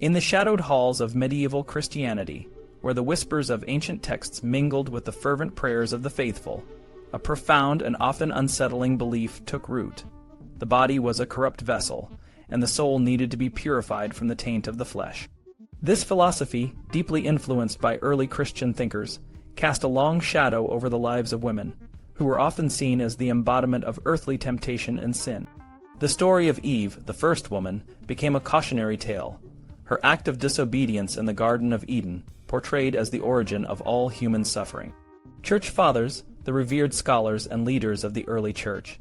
In the shadowed halls of medieval Christianity, where the whispers of ancient texts mingled with the fervent prayers of the faithful, a profound and often unsettling belief took root. The body was a corrupt vessel, and the soul needed to be purified from the taint of the flesh. This philosophy, deeply influenced by early Christian thinkers, cast a long shadow over the lives of women, who were often seen as the embodiment of earthly temptation and sin. The story of Eve, the first woman, became a cautionary tale, her act of disobedience in the Garden of Eden portrayed as the origin of all human suffering. Church fathers, the revered scholars and leaders of the early church,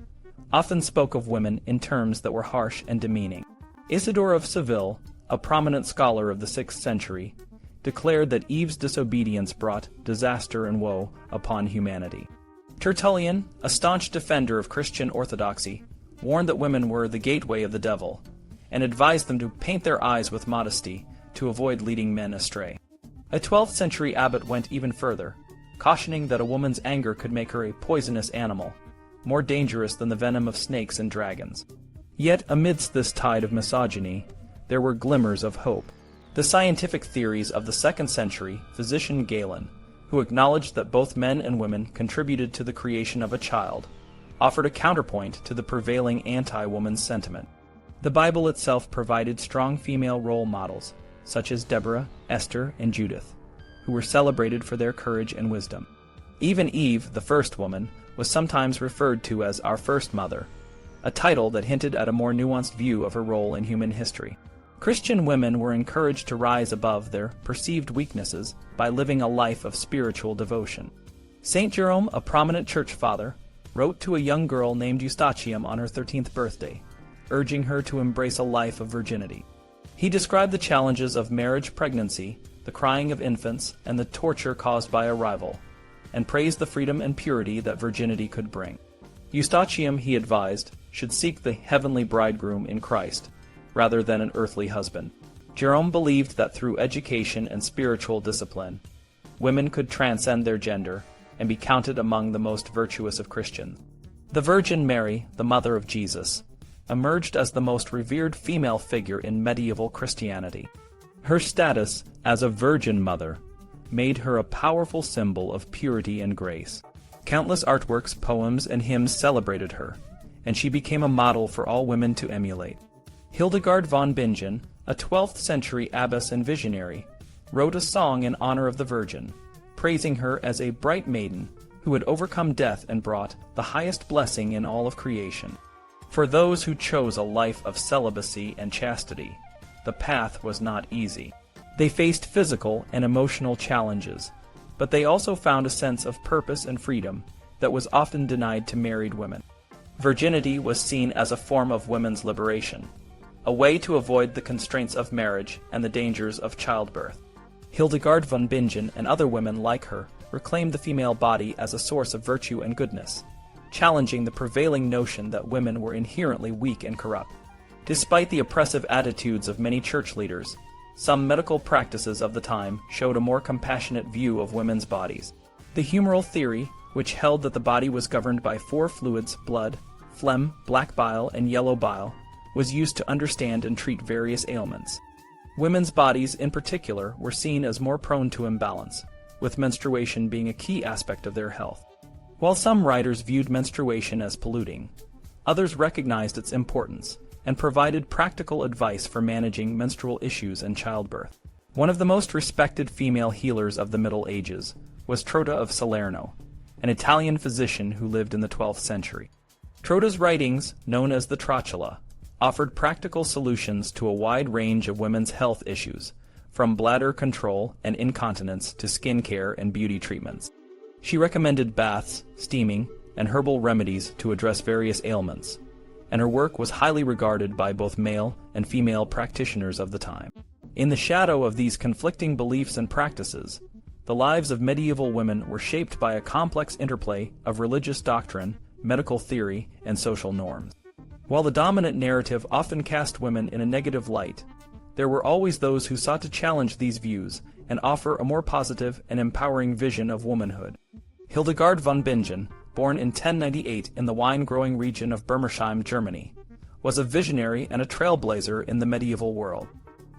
often spoke of women in terms that were harsh and demeaning. Isidore of Seville, a prominent scholar of the 6th century, declared that Eve's disobedience brought disaster and woe upon humanity. Tertullian, a staunch defender of Christian orthodoxy, warned that women were the gateway of the devil, and advised them to paint their eyes with modesty to avoid leading men astray. A 12th century abbot went even further, cautioning that a woman's anger could make her a poisonous animal, more dangerous than the venom of snakes and dragons. Yet amidst this tide of misogyny, there were glimmers of hope. The scientific theories of the 2nd century physician Galen, who acknowledged that both men and women contributed to the creation of a child, offered a counterpoint to the prevailing anti-woman sentiment. The Bible itself provided strong female role models, such as Deborah, Esther, and Judith, who were celebrated for their courage and wisdom. Even Eve, the first woman, was sometimes referred to as our first mother, a title that hinted at a more nuanced view of her role in human history. Christian women were encouraged to rise above their perceived weaknesses by living a life of spiritual devotion. Saint Jerome, a prominent church father, wrote to a young girl named Eustochium on her 13th birthday, urging her to embrace a life of virginity. He described the challenges of marriage, pregnancy, the crying of infants, and the torture caused by a rival, and praised the freedom and purity that virginity could bring. Eustochium, he advised, should seek the heavenly bridegroom in Christ, rather than an earthly husband. Jerome believed that through education and spiritual discipline, women could transcend their gender and be counted among the most virtuous of Christians. The Virgin Mary, the mother of Jesus, emerged as the most revered female figure in medieval Christianity. Her status as a virgin mother made her a powerful symbol of purity and grace. Countless artworks, poems, and hymns celebrated her, and she became a model for all women to emulate. Hildegard von Bingen, a 12th century abbess and visionary, wrote a song in honor of the Virgin, praising her as a bright maiden who had overcome death and brought the highest blessing in all of creation. For those who chose a life of celibacy and chastity, the path was not easy. They faced physical and emotional challenges, but they also found a sense of purpose and freedom that was often denied to married women. Virginity was seen as a form of women's liberation, a way to avoid the constraints of marriage and the dangers of childbirth. Hildegard von Bingen and other women like her reclaimed the female body as a source of virtue and goodness, challenging the prevailing notion that women were inherently weak and corrupt. Despite the oppressive attitudes of many church leaders, some medical practices of the time showed a more compassionate view of women's bodies. The humoral theory, which held that the body was governed by 4 fluids, blood, phlegm, black bile, and yellow bile, was used to understand and treat various ailments. Women's bodies, in particular, were seen as more prone to imbalance, with menstruation being a key aspect of their health. While some writers viewed menstruation as polluting, others recognized its importance and provided practical advice for managing menstrual issues and childbirth. One of the most respected female healers of the Middle Ages was Trotta of Salerno, an Italian physician who lived in the 12th century. Trotta's writings, known as the Trochala, offered practical solutions to a wide range of women's health issues, from bladder control and incontinence to skin care and beauty treatments. She recommended baths, steaming, and herbal remedies to address various ailments, and her work was highly regarded by both male and female practitioners of the time. In the shadow of these conflicting beliefs and practices, the lives of medieval women were shaped by a complex interplay of religious doctrine, medical theory, and social norms. While the dominant narrative often cast women in a negative light, there were always those who sought to challenge these views and offer a more positive and empowering vision of womanhood. Hildegard von Bingen, born in 1098 in the wine-growing region of Bermersheim, Germany, was a visionary and a trailblazer in the medieval world.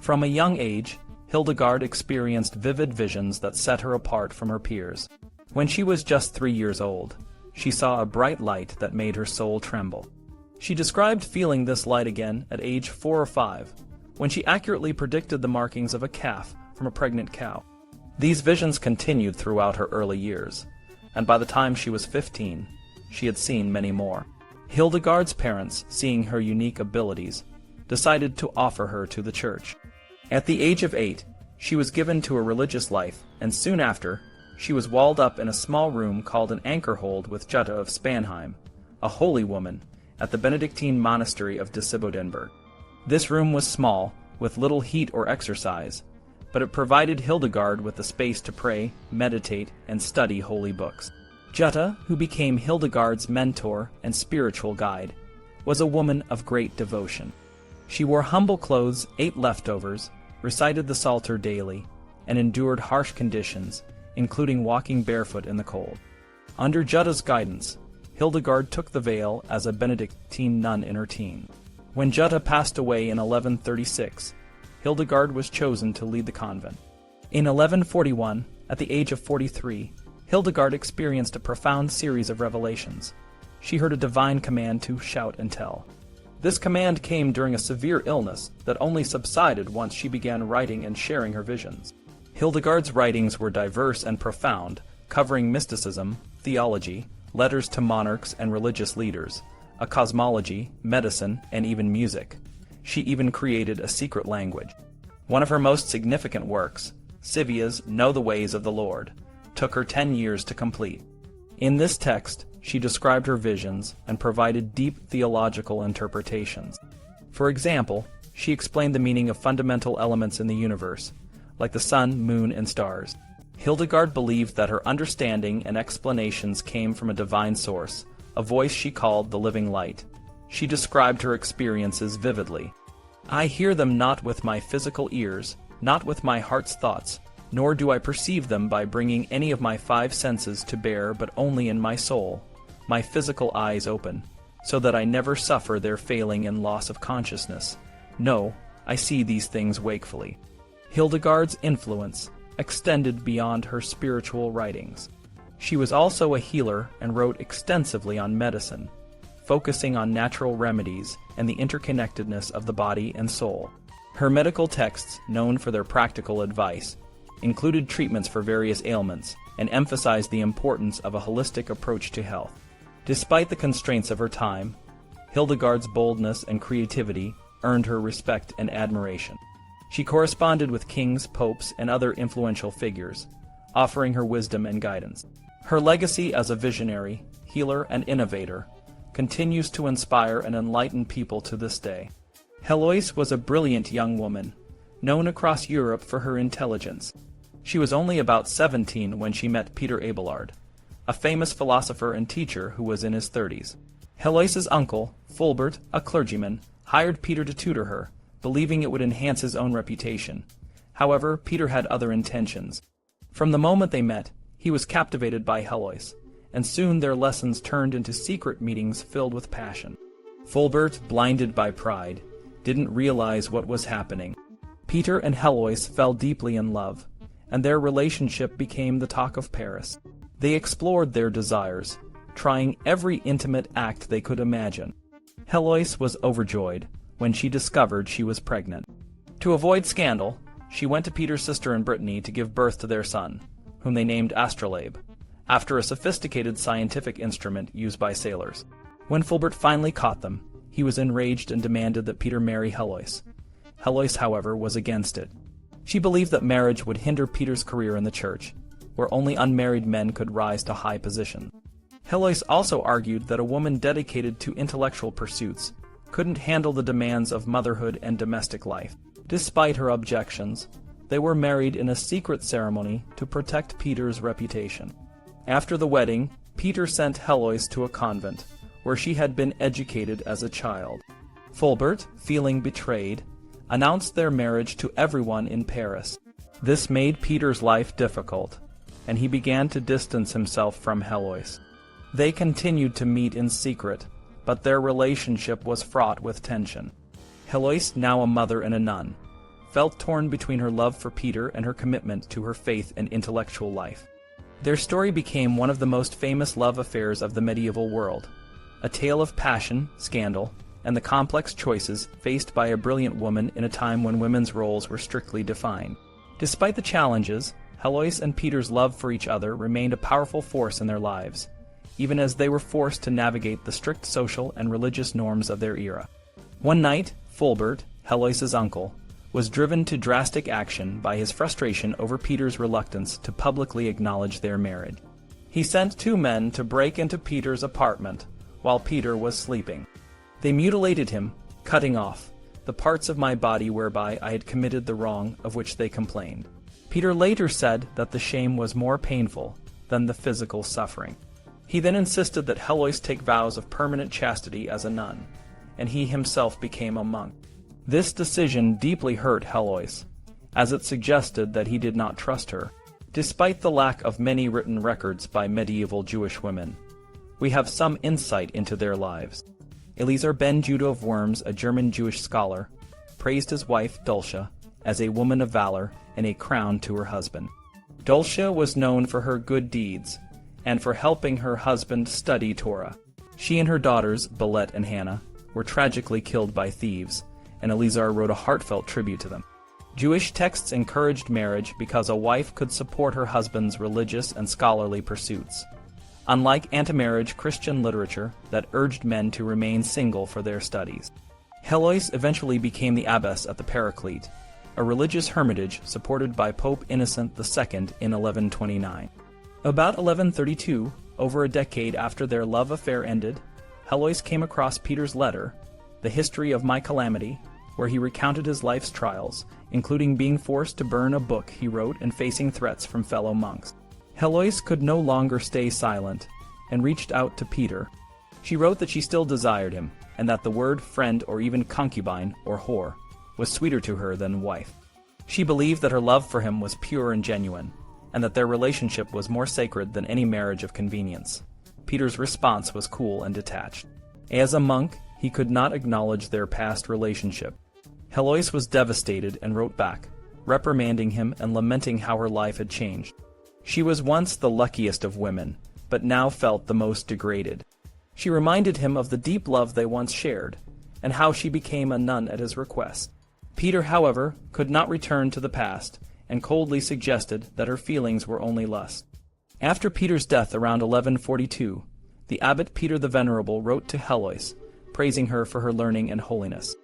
From a young age, Hildegard experienced vivid visions that set her apart from her peers. When she was just 3 years old, she saw a bright light that made her soul tremble. She described feeling this light again at age 4 or 5, when she accurately predicted the markings of a calf from a pregnant cow. These visions continued throughout her early years, and by the time she was 15, she had seen many more. Hildegard's parents, seeing her unique abilities, decided to offer her to the church. At the age of 8, she was given to a religious life, and soon after, she was walled up in a small room called an anchor-hold with Jutta of Spanheim, a holy woman, at the Benedictine monastery of Disibodenberg. This room was small, with little heat or exercise, but it provided Hildegard with the space to pray, meditate, and study holy books. Jutta, who became Hildegard's mentor and spiritual guide, was a woman of great devotion. She wore humble clothes, ate leftovers, recited the Psalter daily, and endured harsh conditions, including walking barefoot in the cold. Under Jutta's guidance, Hildegard took the veil as a Benedictine nun in her teens. When Jutta passed away in 1136, Hildegard was chosen to lead the convent. In 1141, at the age of 43, Hildegard experienced a profound series of revelations. She heard a divine command to shout and tell. This command came during a severe illness that only subsided once she began writing and sharing her visions. Hildegard's writings were diverse and profound, covering mysticism, theology, letters to monarchs and religious leaders, a cosmology, medicine, and even music. She even created a secret language. One of her most significant works, Sivia's Know the Ways of the Lord, took her 10 years to complete. In this text, she described her visions and provided deep theological interpretations. For example, she explained the meaning of fundamental elements in the universe, like the sun, moon, and stars. Hildegard believed that her understanding and explanations came from a divine source, a voice she called the living light. She described her experiences vividly. "I hear them not with my physical ears, not with my heart's thoughts, nor do I perceive them by bringing any of my 5 senses to bear, but only in my soul, my physical eyes open, so that I never suffer their failing and loss of consciousness. No, I see these things wakefully." Hildegard's influence extended beyond her spiritual writings. She was also a healer and wrote extensively on medicine, focusing on natural remedies and the interconnectedness of the body and soul. Her medical texts, known for their practical advice, included treatments for various ailments and emphasized the importance of a holistic approach to health. Despite the constraints of her time, Hildegard's boldness and creativity earned her respect and admiration. She corresponded with kings, popes, and other influential figures, offering her wisdom and guidance. Her legacy as a visionary, healer, and innovator continues to inspire and enlighten people to this day. Heloise was a brilliant young woman, known across Europe for her intelligence. She was only about 17 when she met Peter Abelard, a famous philosopher and teacher who was in his 30s. Heloise's uncle, Fulbert, a clergyman, hired Peter to tutor her, believing it would enhance his own reputation. However, Peter had other intentions. From the moment they met, he was captivated by Heloise, and soon their lessons turned into secret meetings filled with passion. Fulbert, blinded by pride, didn't realize what was happening. Peter and Heloise fell deeply in love, and their relationship became the talk of Paris. They explored their desires, trying every intimate act they could imagine. Heloise was overjoyed when she discovered she was pregnant. To avoid scandal, she went to Peter's sister in Brittany to give birth to their son, whom they named Astrolabe, after a sophisticated scientific instrument used by sailors. When Fulbert finally caught them, he was enraged and demanded that Peter marry Heloise. Heloise, however, was against it. She believed that marriage would hinder Peter's career in the church, where only unmarried men could rise to high position. Heloise also argued that a woman dedicated to intellectual pursuits couldn't handle the demands of motherhood and domestic life. Despite her objections, they were married in a secret ceremony to protect Peter's reputation. After the wedding, Peter sent Heloise to a convent, where she had been educated as a child. Fulbert, feeling betrayed, announced their marriage to everyone in Paris. This made Peter's life difficult, and he began to distance himself from Heloise. They continued to meet in secret, but their relationship was fraught with tension. Heloise, now a mother and a nun, felt torn between her love for Peter and her commitment to her faith and intellectual life. Their story became one of the most famous love affairs of the medieval world, a tale of passion, scandal, and the complex choices faced by a brilliant woman in a time when women's roles were strictly defined. Despite the challenges, Heloise and Peter's love for each other remained a powerful force in their lives, even as they were forced to navigate the strict social and religious norms of their era. One night, Fulbert, Heloise's uncle, was driven to drastic action by his frustration over Peter's reluctance to publicly acknowledge their marriage. He sent 2 men to break into Peter's apartment while Peter was sleeping. They mutilated him, cutting off the parts of my body whereby I had committed the wrong of which they complained. Peter later said that the shame was more painful than the physical suffering. He then insisted that Heloise take vows of permanent chastity as a nun, and he himself became a monk. This decision deeply hurt Heloise, as it suggested that he did not trust her. Despite the lack of many written records by medieval Jewish women, we have some insight into their lives. Eliezer ben Judah of Worms, a German Jewish scholar, praised his wife, Dulce, as a woman of valor and a crown to her husband. Dulce was known for her good deeds and for helping her husband study Torah. She and her daughters, Belet and Hannah, were tragically killed by thieves, and Eliezer wrote a heartfelt tribute to them. Jewish texts encouraged marriage because a wife could support her husband's religious and scholarly pursuits, unlike anti-marriage Christian literature that urged men to remain single for their studies. Heloise eventually became the abbess at the Paraclete, a religious hermitage supported by Pope Innocent II in 1129. About 1132, over a decade after their love affair ended, Heloise came across Peter's letter, The History of My Calamity, where he recounted his life's trials, including being forced to burn a book he wrote and facing threats from fellow monks. Heloise could no longer stay silent, and reached out to Peter. She wrote that she still desired him, and that the word friend or even concubine, or whore, was sweeter to her than wife. She believed that her love for him was pure and genuine, and that their relationship was more sacred than any marriage of convenience. Peter's response was cool and detached. As a monk, he could not acknowledge their past relationship. Heloise was devastated and wrote back, reprimanding him and lamenting how her life had changed. She was once the luckiest of women, but now felt the most degraded. She reminded him of the deep love they once shared, and how she became a nun at his request. Peter, however, could not return to the past, and coldly suggested that her feelings were only lust. After Peter's death around 1142, the abbot Peter the Venerable wrote to Heloise, praising her for her learning and holiness.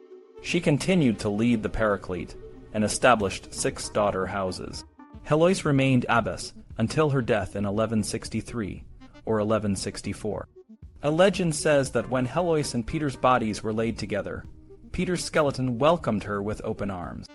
She continued to lead the Paraclete, and established 6 daughter houses. Heloise remained abbess until her death in 1163, or 1164. A legend says that when Heloise and Peter's bodies were laid together, Peter's skeleton welcomed her with open arms.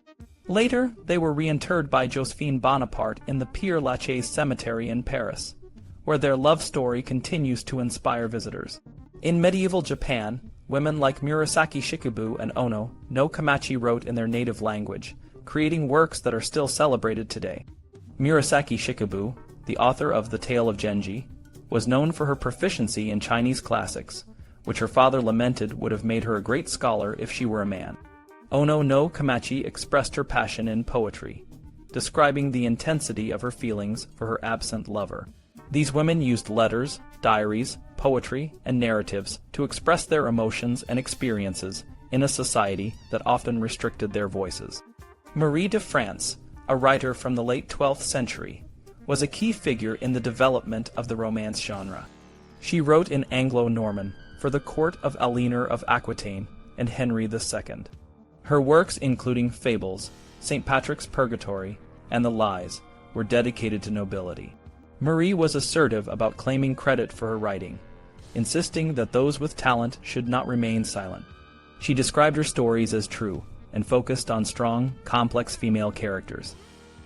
Later, they were reinterred by Josephine Bonaparte in the Père Lachaise cemetery in Paris, where their love story continues to inspire visitors. In medieval Japan, women like Murasaki Shikibu and Ono no Kamachi wrote in their native language, creating works that are still celebrated today. Murasaki Shikibu, the author of The Tale of Genji, was known for her proficiency in Chinese classics, which her father lamented would have made her a great scholar if she were a man. Ono no Kamachi expressed her passion in poetry, describing the intensity of her feelings for her absent lover. These women used letters, diaries, poetry, and narratives to express their emotions and experiences in a society that often restricted their voices. Marie de France, a writer from the late 12th century, was a key figure in the development of the Romance genre. She wrote in Anglo-Norman for the court of Aliénor of Aquitaine and Henry II. Her works, including Fables, St. Patrick's Purgatory, and The Lies, were dedicated to nobility. Marie was assertive about claiming credit for her writing, insisting that those with talent should not remain silent. She described her stories as true, and focused on strong, complex female characters.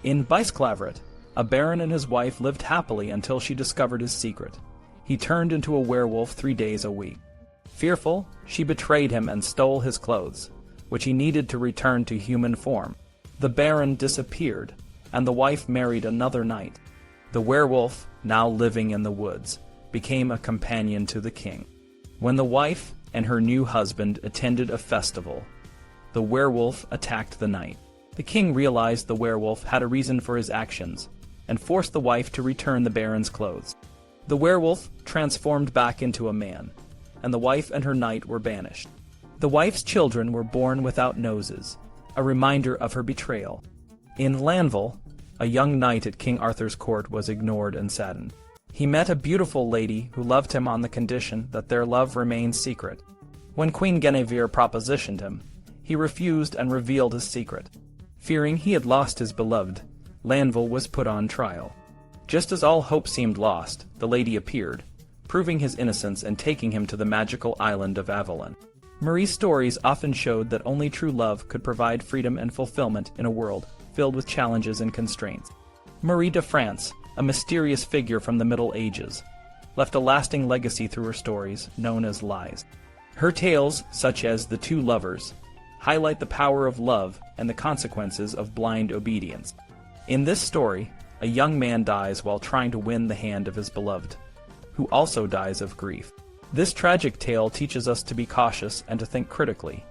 In Beisclaveret, a baron and his wife lived happily until she discovered his secret. He turned into a werewolf 3 days a week. Fearful, she betrayed him and stole his clothes, which he needed to return to human form. The baron disappeared, and the wife married another knight. The werewolf, now living in the woods, became a companion to the king. When the wife and her new husband attended a festival, the werewolf attacked the knight. The king realized the werewolf had a reason for his actions, and forced the wife to return the baron's clothes. The werewolf transformed back into a man, and the wife and her knight were banished. The wife's children were born without noses, a reminder of her betrayal. In Lanville, a young knight at King Arthur's court was ignored and saddened. He met a beautiful lady who loved him on the condition that their love remained secret. When Queen Guinevere propositioned him, he refused and revealed his secret. Fearing he had lost his beloved, Lanville was put on trial. Just as all hope seemed lost, the lady appeared, proving his innocence and taking him to the magical island of Avalon. Marie's stories often showed that only true love could provide freedom and fulfillment in a world filled with challenges and constraints. Marie de France, a mysterious figure from the Middle Ages, left a lasting legacy through her stories, known as lies. Her tales, such as The Two Lovers, highlight the power of love and the consequences of blind obedience. In this story, a young man dies while trying to win the hand of his beloved, who also dies of grief. This tragic tale teaches us to be cautious and to think critically,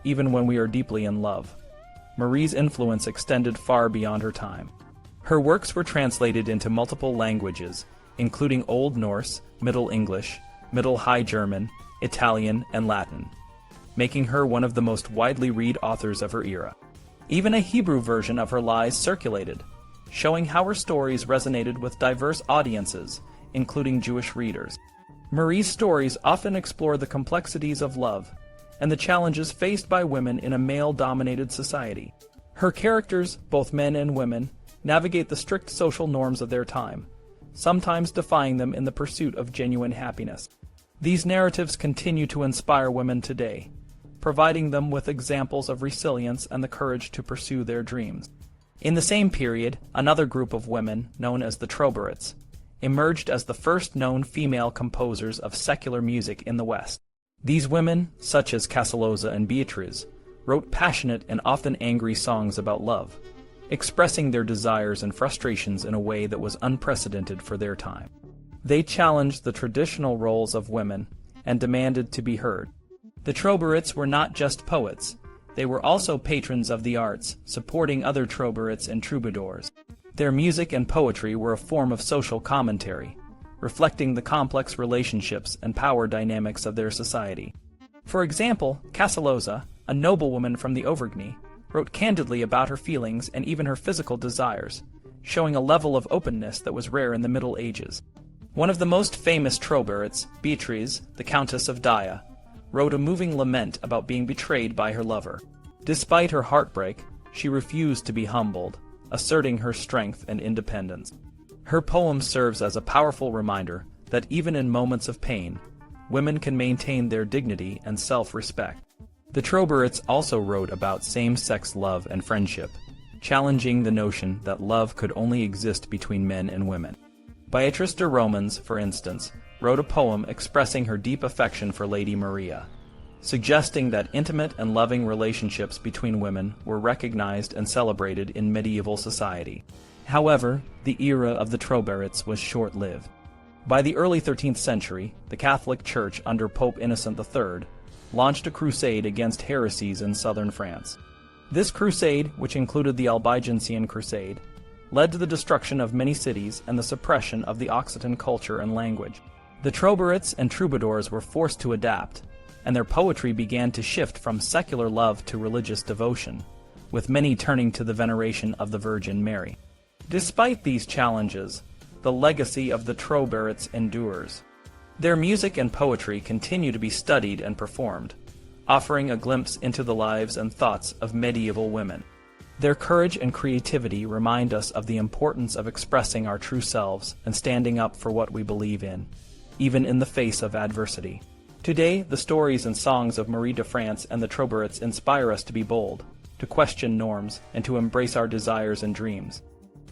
even when we are deeply in love. Marie's influence extended far beyond her time. Her works were translated into multiple languages, including Old Norse, Middle English, Middle High German, Italian, and Latin, making her one of the most widely read authors of her era. Even a Hebrew version of her lies circulated, showing how her stories resonated with diverse audiences, including Jewish readers. Marie's stories often explore the complexities of love and the challenges faced by women in a male-dominated society. Her characters, both men and women, navigate the strict social norms of their time, sometimes defying them in the pursuit of genuine happiness. These narratives continue to inspire women today, providing them with examples of resilience and the courage to pursue their dreams. In the same period, another group of women, known as the trobairitz, emerged as the first known female composers of secular music in the West. These women, such as Heloise and Beatrice, wrote passionate and often angry songs about love, expressing their desires and frustrations in a way that was unprecedented for their time. They challenged the traditional roles of women and demanded to be heard. The trobairitz were not just poets, they were also patrons of the arts, supporting other trobairitz and troubadours. Their music and poetry were a form of social commentary, reflecting the complex relationships and power dynamics of their society. For example, Heloise, a noblewoman from the Auvergne, wrote candidly about her feelings and even her physical desires, showing a level of openness that was rare in the Middle Ages. One of the most famous trobairitz, Beatrice, the Countess of Dia, wrote a moving lament about being betrayed by her lover. Despite her heartbreak, she refused to be humbled, asserting her strength and independence. Her poem serves as a powerful reminder that even in moments of pain, women can maintain their dignity and self-respect. The trobairitz also wrote about same-sex love and friendship, challenging the notion that love could only exist between men and women. Beatrice de Romans, for instance, wrote a poem expressing her deep affection for Lady Maria, suggesting that intimate and loving relationships between women were recognized and celebrated in medieval society. However, the era of the trobairitz was short-lived. By the early 13th century, the Catholic Church under Pope Innocent III launched a crusade against heresies in southern France. This crusade, which included the Albigensian Crusade, led to the destruction of many cities and the suppression of the Occitan culture and language. The trobairitz and troubadours were forced to adapt, and their poetry began to shift from secular love to religious devotion, with many turning to the veneration of the Virgin Mary. Despite these challenges, the legacy of the trobairitz endures. Their music and poetry continue to be studied and performed, offering a glimpse into the lives and thoughts of medieval women. Their courage and creativity remind us of the importance of expressing our true selves and standing up for what we believe in, even in the face of adversity. Today, the stories and songs of Marie de France and the trobairitz inspire us to be bold, to question norms, and to embrace our desires and dreams.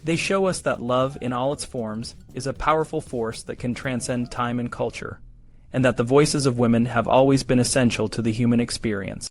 They show us that love, in all its forms, is a powerful force that can transcend time and culture, and that the voices of women have always been essential to the human experience.